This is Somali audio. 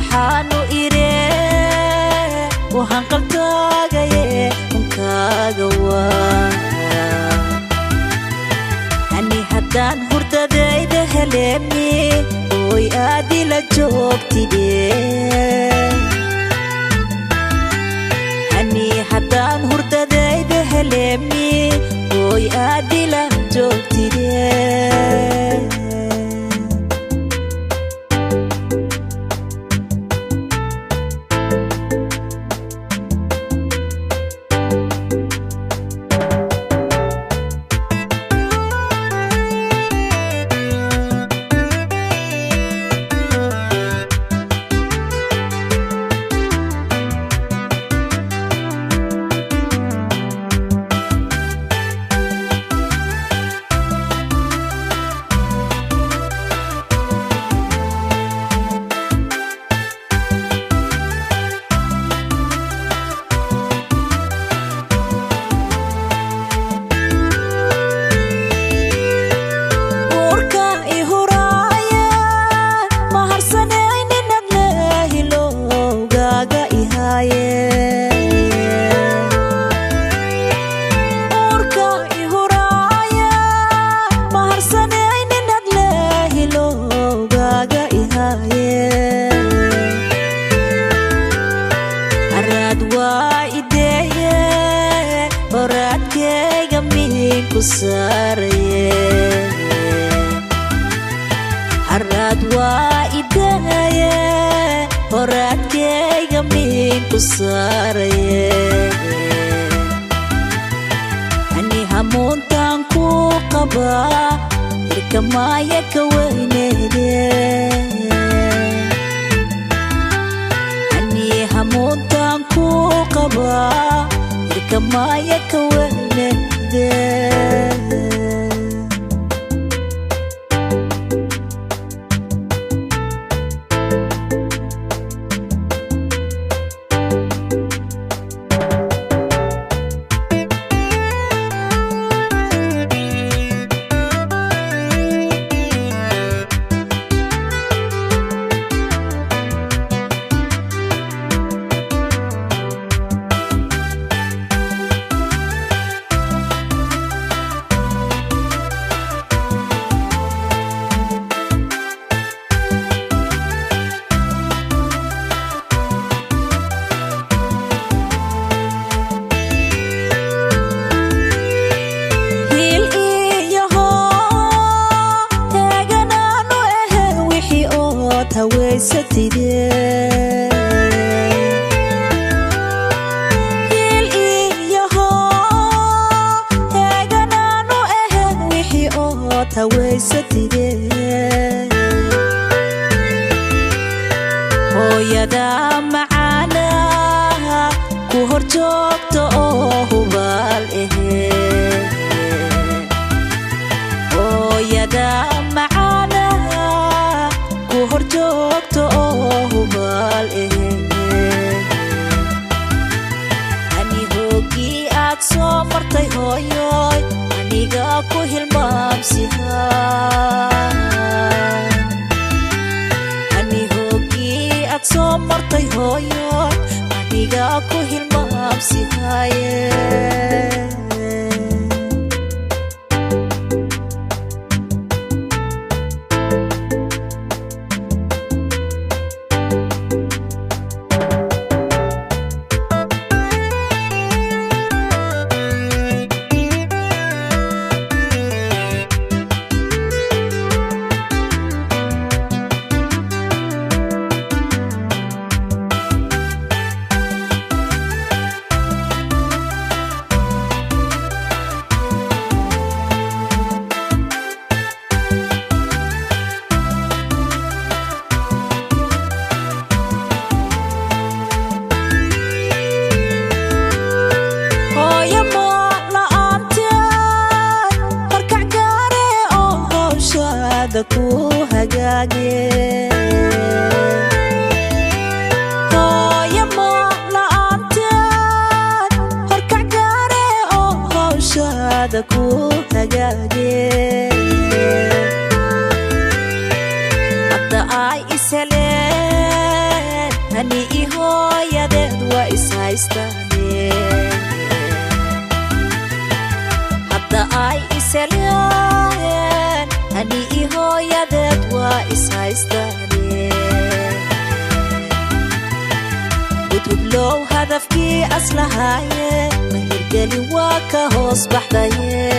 waxaanu ire waxaan qalbigaaga unkaaga waa hani haddaan hurdadayda heleemi oy aadi la joogtide hani haddaan hurdadayda heleemi oy aadi la joogtide harad waa idaaye horaadkayga miin ku saaraye hani hamuuntaan ku qabaa irkamaaya ka weyneede hani hamuuntaan ku qabaa irkamaaya ka weyneede hooyada macaana ku hor joogto oo hubaal hooyada macaana ku hor joogto oo hubaal ani hoogii aad soo martay hooyoy aniga ku hilmaamsihaa soo martay hooyoy aniga ku hilmaamsihaye ku hagaage hooyo ma la'aanteed horkac gaare oo hawshaada ku hagaage hadda ay isheleen hani ihooyadeed waa ishaystaane gudublow hadafkii aslahaaye mahirgeli waa ka hoos baxdaye